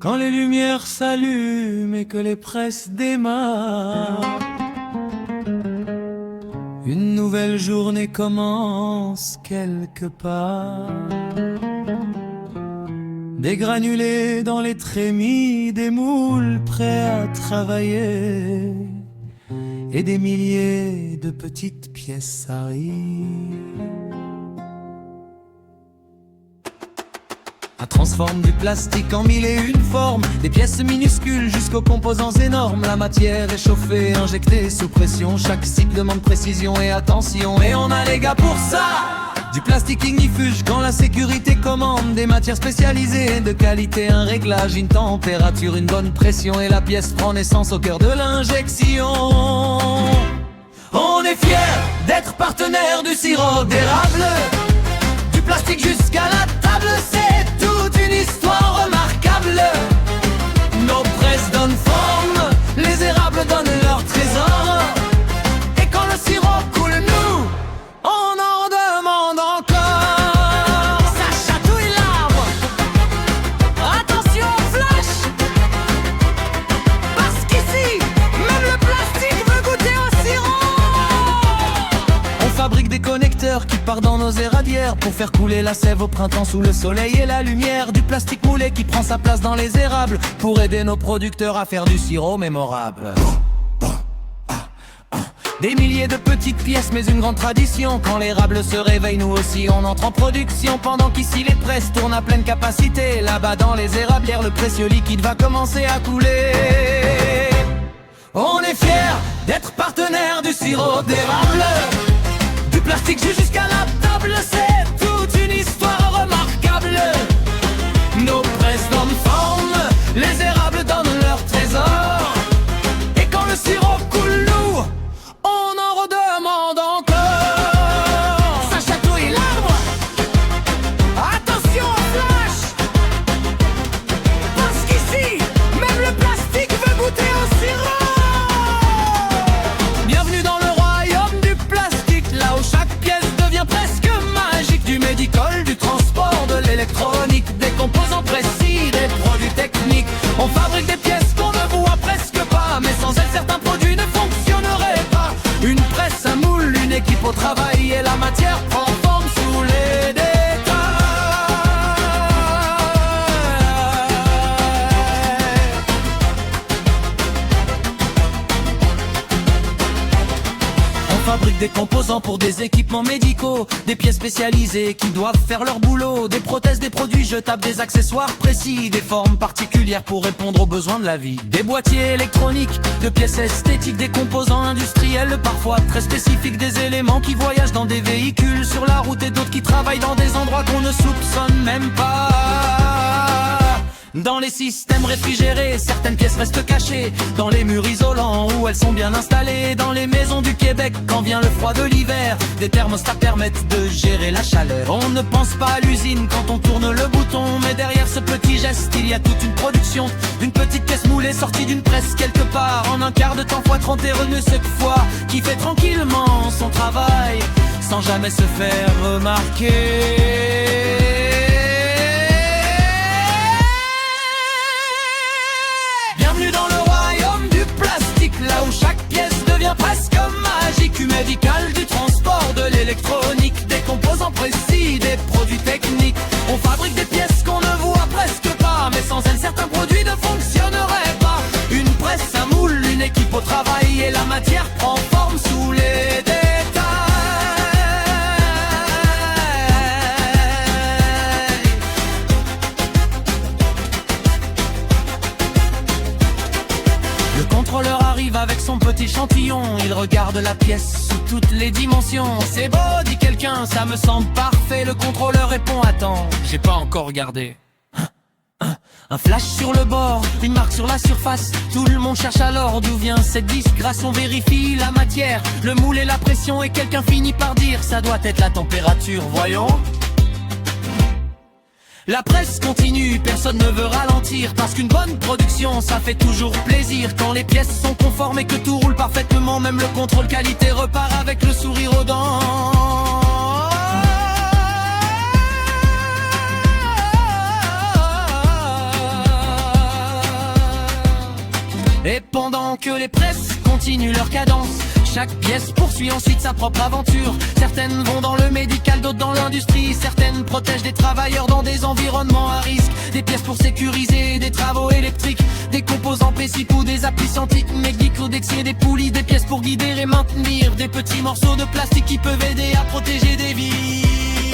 Quand les lumières s'allument et que les presses démarrent, une nouvelle journée commence quelque part. Des granulés dans les trémies, des moules prêts à travailler, et des milliers de petites pièces arrivent. On transforme du plastique en mille et une formes, des pièces minuscules jusqu'aux composants énormes. La matière est chauffée, injectée sous pression. Chaque cycle demande précision et attention. Et on a les gars pour ça. Du plastique ignifuge quand la sécurité commande. Des matières spécialisées, de qualité, un réglage, une température, une bonne pression. Et la pièce prend naissance au cœur de l'injection. On est fiers d'être partenaire du sirop d'érable. Du plastique jusqu'à la table, c'est toute une histoire remarquable. Nos presses donnent forme, les érables donnent leur trésor. Et quand le sirop coule, nous, on en demande encore. Ça chatouille l'arbre, attention au flash, parce qu'ici, même le plastique veut goûter au sirop. On fabrique des connecteurs qui partent dans nos éradières pour faire couler la sève au printemps sous le soleil et la lumière. Du plastique moulé qui prend sa place dans les érables pour aider nos producteurs à faire du sirop mémorable. Des milliers de petites pièces mais une grande tradition. Quand l'érable se réveille, nous aussi on entre en production. Pendant qu'ici les presses tournent à pleine capacité, là-bas dans les érablières le précieux liquide va commencer à couler. On est fiers d'être partenaire du sirop d'érable. Du plastique jusqu'à la table, c'est toute une histoire remarquable. Nos presses donnent forme, les érables donnent leur trésor. Et quand le sirop coule, nous, on en redemande encore. Ça chatouille l'arbre, attention au flash, parce qu'ici, même le plastique veut goûter au sirop. Bienvenue dans le royaume du plastique, là où chaque pièce devient presque magique. Du médical, du transport, de l'électronique, des composants précis, des produits techniques. On fabrique des pièces qu'on ne voit presque pas, mais sans elles certains produits ne fonctionneraient pas. Une presse, un moule, une équipe au travail, et la matière prend forme sous les détails. On fabrique des composants pour des équipements médicaux, des pièces spécialisées qui doivent faire leur boulot, des prothèses, des produits jetables, des accessoires précis, des formes particulières pour répondre aux besoins de la vie, des boîtiers électroniques, de pièces esthétiques, des composants industriels parfois très spécifiques, des éléments qui voyagent dans des véhicules sur la route et d'autres qui travaillent dans des endroits qu'on ne soupçonne même pas. Dans les systèmes réfrigérés, certaines pièces restent cachées dans les murs isolants où elles sont bien installées. Dans les maisons du Québec, quand vient le froid de l'hiver, des thermostats permettent de gérer la chaleur. On ne pense pas à l'usine quand on tourne le bouton, mais derrière ce petit geste, il y a toute une production. Une petite pièce moulée sortie d'une presse quelque part, en un quart de temps fois 30 et revenue cette fois, qui fait tranquillement son travail sans jamais se faire remarquer. Bienvenue dans le royaume du plastique, là où chaque pièce devient presque magique. Du médical, du transport, de l'électronique, des composants précis, des produits techniques. On fabrique des pièces qu'on ne voit presque pas, mais sans elles certains produits ne fonctionneraient pas. Une presse, un moule, une équipe au travail, et la matière prend forme sous les détails. Le contrôleur arrive avec son petit échantillon, il regarde la pièce sous toutes les dimensions. C'est beau, dit quelqu'un, ça me semble parfait. Le contrôleur répond, attends, j'ai pas encore regardé. Un flash sur le bord, une marque sur la surface. Tout le monde cherche alors d'où vient cette disgrâce. On vérifie la matière, le moule et la pression, et quelqu'un finit par dire, ça doit être la température, voyons. La presse continue, personne ne veut ralentir, parce qu'une bonne production, ça fait toujours plaisir. Quand les pièces sont conformes et que tout roule parfaitement, même le contrôle qualité repart avec le sourire aux dents. pendant que les presses continuent leur cadence. Chaque pièce poursuit ensuite sa propre aventure. Certaines vont dans le médical, d'autres dans l'industrie. Certaines protègent des travailleurs dans des environnements à risque. Des pièces pour sécuriser des travaux électriques, des composants PCIP ou des applis scientifiques, Mexicodexie, des poulies, des pièces pour guider et maintenir des petits morceaux de plastique qui peuvent aider à protéger des vies.